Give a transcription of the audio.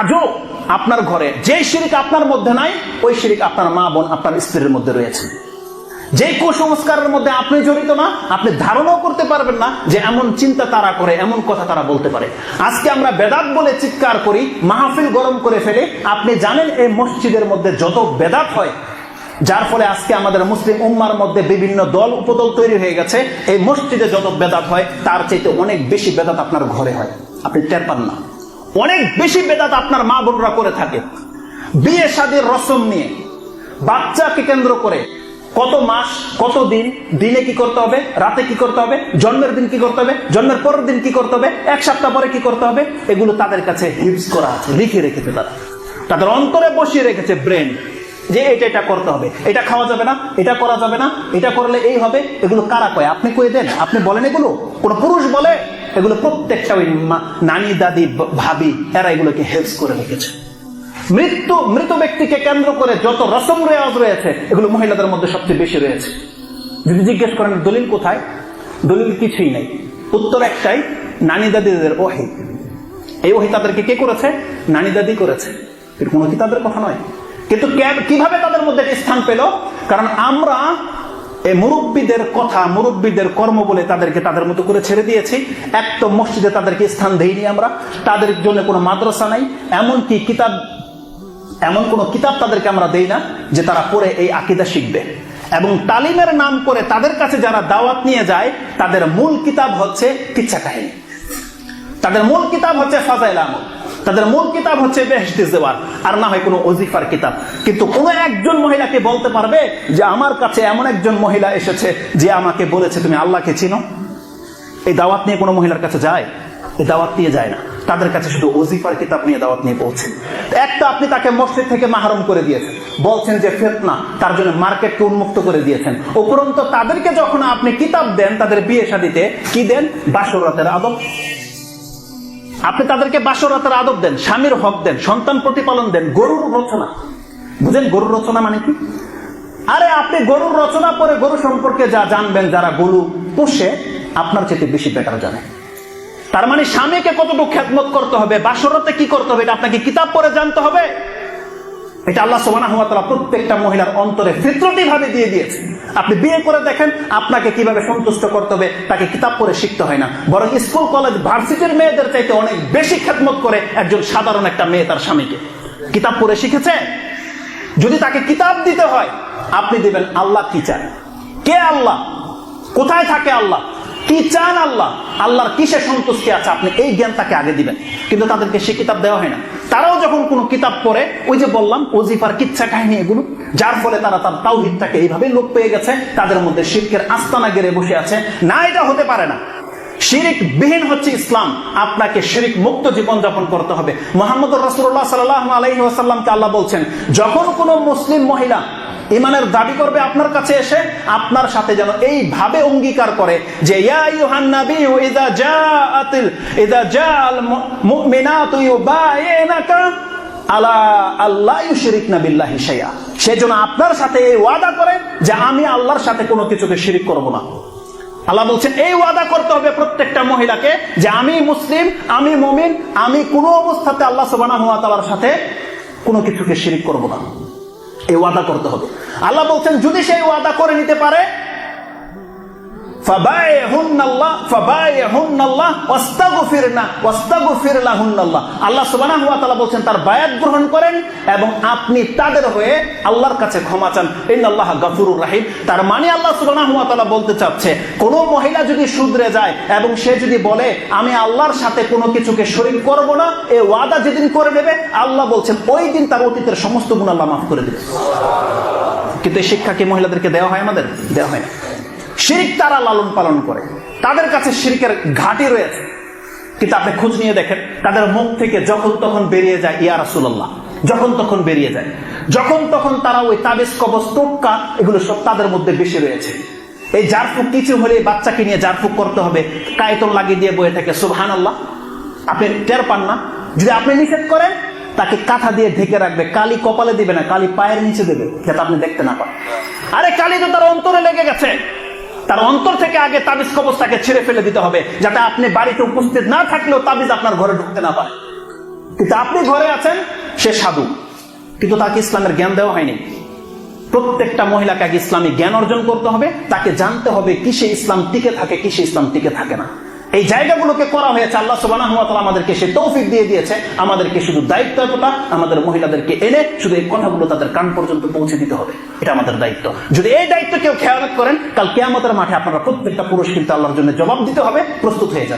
আজও আপনার ঘরে যে শিরক আপনার মধ্যে নাই, ওই শিরক আপনার মা বোন আপনার স্ত্রীর মধ্যে রয়েছে। যে কুসংস্কারের মধ্যে আপনি জড়িত না, আপনি ধারণাও করতে পারবেন না যে এমন চিন্তা তারা করে, এমন কথা তারা বলতে পারে। আজকে আমরা বেদাত বলে চিৎকার করি, মাহফিল গরম করে ফেলে। আপনি জানেন এই মসজিদের মধ্যে যত বেদাত হয়, যার ফলে আজকে আমাদের মুসলিম উম্মার মধ্যে বিভিন্ন দল উপদল তৈরি হয়ে গেছে। এই মসজিদে যত বেদাত হয় তার চাইতে অনেক বেশি বেদাত আপনার ঘরে হয়, আপনি টের পান না। অনেক বেশি বেদাত আপনার মা বোনরা করে থাকে। বিয়ে শাদীর রসম নিয়ে, বাচ্চাকে কেন্দ্র করে কত মাস কত দিন, দিনে কি করতে হবে, রাতে কি করতে হবে, জন্মের দিন কি করতে হবে, জন্মের পরের দিন কি করতে হবে, এক সপ্তাহ পরে কি করতে হবে, এগুলো তাদের কাছে হিপস করা আছে, লিখে রেখেছে। তাদের অন্তরে বসিয়ে রেখেছে ব্রেন, যে এটা করতে হবে, এটা খাওয়া যাবে না, এটা করা যাবে না, এটা করলে এই হবে। এগুলো কারা কয়? আপনি কয়ে দেন? আপনি বলেন এগুলো? কোন পুরুষ বলে? এগুলো প্রত্যেকটা ওই নানি দাদি ভাবি এরা এগুলোকে হেল্প করে রেখেছে। মৃত ব্যক্তিকে কেন্দ্র করে যত রসম রেওয়াজ রয়েছে, এগুলো মহিলাদের মধ্যে সবচেয়ে বেশি রয়েছে। যদি জিজ্ঞেস করেন দলিল কোথায়, দলিল কিছুই নাই। উত্তর একটাই, নানি দাদিদের ওহী। এই ওহী তাদেরকে কে করেছে? নানি দাদি করেছে, এর কোনো কি তাদের কথা নয়। কিন্তু কিভাবে তাদের মধ্যে স্থান পেল? কারণ আমরা এই মুরব্বীদের কথা, মুরব্বীদের কর্ম বলে তাদেরকে তাদের মতো করে ছেড়ে দিয়েছি। এক তো মসজিদে তাদেরকে স্থান দেইনি আমরা, তাদের জন্য কোনো মাদ্রাসা নাই, এমনকি এমন কোন কিতাব তাদেরকে আমরা দেই না যে তারা পড়ে এই আকীদা শিখবে। এবং তালিমের নাম করে তাদের কাছে যারা দাওয়াত নিয়ে যায়, তাদের মূল কিতাব হচ্ছে কিচ্ছা কাহিনী, তাদের মূল কিতাব হচ্ছে ফাজাইল আমল, তাদের মূল কিতাব হচ্ছে বেহেশতি জেওয়ার, আর না হয় কোনো ওজিফার কিতাব। কিন্তু কোন একজন মহিলাকে বলতে পারবে যে আমার কাছে এমন একজন মহিলা এসেছে যে আমাকে বলেছে তুমি আল্লাহকে চিনো? এই দাওয়াত নিয়ে কোনো মহিলার কাছে যায়? এই দাওয়াত নিয়ে যায় না। তাদের কাছে শুধু ওজিফার কিতাব নিয়ে দাওয়াত নিয়ে পৌঁছে। একটা আপনি তাকে মসজিদ থেকে মাহরুম করে দিয়েছেন, বলছেন যে ফিতনা, তার জন্য মার্কেটকে উন্মুক্ত করে দিয়েছেন। উপরন্ত তাদেরকে যখন আপনি কিতাব দেন, তাদের বিয়ে শাদীতে কি দেন? বাসরাতের আদব। আপনি তাদেরকে বাসরাতের আদব দেন, স্বামীর হক দেন, সন্তান প্রতিপালন দেন, গরুর রচনা। বুঝেন গরুর রচনা মানে কি? আরে আপনি গরুর রচনা পরে গরু সম্পর্কে যা জানবেন, যারা গরু পোষে আপনার চেয়ে বেশি বেটার জানে। তার মানে স্বামীকে কতটুকু খেদমত করতে হবে, বাসরাতে কি করতে হবে, এটা আপনাকে কিতাব পড়ে জানতে হবে। এটা আল্লাহ সুবহানাহু ওয়া তাআলা প্রত্যেকটা মহিলার অন্তরে ফিতরতি ভাবে দিয়ে দিয়েছে। আপনি বিয়ে করে দেখেন আপনাকে কিভাবে সন্তুষ্ট করতে হবে, তাকে কিতাব পড়ে শিখতে হয় না। বরং স্কুল কলেজ ভার্সিটির মেয়েদের চাইতে অনেক বেশি খেদমত করে একজন সাধারণ একটা মেয়ে তার স্বামীকে। কিতাব পড়ে শিখেছে। যদি তাকে কিতাব দিতে হয়, আপনি দিবেন আল্লাহ কি চান, কে আল্লাহ, কোথায় থাকে আল্লাহ, কি চান আল্লাহ, আল্লাহর কিসে সন্তুষ্টি আছে, আপনি এই জ্ঞান তাকে আগে দিবেন। কিন্তু তাদেরকে সে কিতাব দেওয়া হয় না। তারাও যখন কোনো কিতাব পড়ে, ওই যে বললাম ওজিফার কিচ্ছা কাহিনী এগুলো, যার ফলে তারা তার তাওহীদটাকে এইভাবে লোপ পেয়ে গেছে, তাদের মধ্যে শিরকের আস্তানা গেড়ে বসে আছে। না, এটা হতে পারে না। শিরিক বিহীন হচ্ছে ইসলাম। আপনাকে শিরিক মুক্ত জীবন যাপন করতে হবে। মুহাম্মদুর রাসূলুল্লাহ সাল্লাল্লাহু আলাইহি ওয়াসাল্লামকে আল্লাহ বলছেন, যখন কোনো মুসলিম মহিলা ইমানের দাবি করবে আপনার কাছে এসে, আপনার সাথে যেন এইভাবে অঙ্গীকার করে যে ইয়া আইয়ুহান নাবিয়্যু ইযা জাআল মুমিনাতু ইউবাইনাকা আলা আল্লা ইউশরিকনা বিল্লাহি শাইআ। সেজন্য আপনার সাথে এই ওয়াদা করে যে আমি আল্লাহর সাথে কোনো কিছুকে শিরিক করব না। আল্লাহ বলছেন এই ওয়াদা করতে হবে প্রত্যেকটা মহিলাকে যে আমি মুসলিম, আমি মুমিন, আমি কোনো অবস্থাতে আল্লাহ সুবহানাহু ওয়া তাআলার সাথে কোনো কিছুকে শিরিক করব না। এই ওয়াদা করতে হবে। আল্লাহ বলছেন যদি সেই ওয়াদা করে নিতে পারে, আল্লাহ সুবহানাহু ওয়া তাআলা বলছেন তার বায়াত গ্রহণ করেন এবং আপনি তাদের হয়ে আল্লাহর কাছে ক্ষমা চান। ইন্নাল্লাহা গাফুরুর রাহিম। তার মানে আল্লাহ সুবহানাহু ওয়া তাআলা বলতে চাচ্ছে, কোন মহিলা যদি শুধরে যায় এবং সে যদি বলে আমি আল্লাহর সাথে কোনো কিছুকে শরীক করব না, এই ওয়াদা যেদিন করে নেবে, আল্লাহ বলছেন ওই দিন তার অতীতের সমস্ত গুনাহ আল্লাহ মাফ করে দেবে। কিন্তু এই শিক্ষা কি মহিলাদেরকে দেওয়া হয়? আমাদের দেওয়া হয় না। শিরিক তারা লালন পালন করে, তাদের কাছে শিরিকের ঘাঁটি রয়েছে। কিন্তু আপনি খোঁজ নিয়ে দেখেন, তাদের মুখ থেকে যখন তখন বেরিয়ে যায় ইয়া রাসূলুল্লাহ, যখন তখন বেরিয়ে যায়, যখন তখন তারা ওই তাবিজ কবজ টোটকা এগুলো সব তাদের মধ্যে বেশি রয়েছে। এই জারফুক কিছু হলে বাচ্চাকে নিয়ে জারফুক করতে হবে, কায়তন লাগিয়ে দিয়ে বয়ে থাকে সুবহানাল্লাহ। আপনি টের পান না? যদি আপনি নিষেধ করেন, তাকে কাঁথা দিয়ে ঢেকে রাখবে, কালি কপালে দিবে না, কালি পায়ের নিচে দেবে, যাতে আপনি দেখতে না পান। আরে কালি তো তার অন্তরে লেগে গেছে, তার অন্তর থেকে আগে তাবিজ কবজটাকে ছেড়ে ফেলে দিতে হবে, যাতে আপনি বাড়িতে উপস্থিত না থাকলেও তাবিজ আপনার ঘরে ঢুকতে না পারে। কিন্তু আপনি ঘরে আছেন, সে সাধু, কিন্তু তাকে ইসলামের জ্ঞান দেওয়া হয়নি। প্রত্যেকটা মহিলাকে আগে ইসলামী জ্ঞান অর্জন করতে হবে, তাকে জানতে হবে কিসে ইসলাম টিকে থাকে, কিসে ইসলাম টিকে থাকে না। এই জায়গাগুলোকে করা হয়েছে, আল্লাহ সুবহানাহু ওয়া তাআলা আমাদেরকে সে তৌফিক দিয়ে দিয়েছে। আমাদেরকে শুধু দায়িত্বটা আমাদের মহিলাদেরকে এনে শুধু এই কথাগুলো তাদের কান পর্যন্ত পৌঁছে দিতে হবে, এটা আমাদের দায়িত্ব। যদি এই দায়িত্ব কেউ খেয়াল করেন, কাল কিয়ামতের মাঠে আপনারা প্রত্যেকটা পুরুষ কিন্তু আল্লাহর জন্য জবাব দিতে হবে, প্রস্তুত হয়ে যাবে।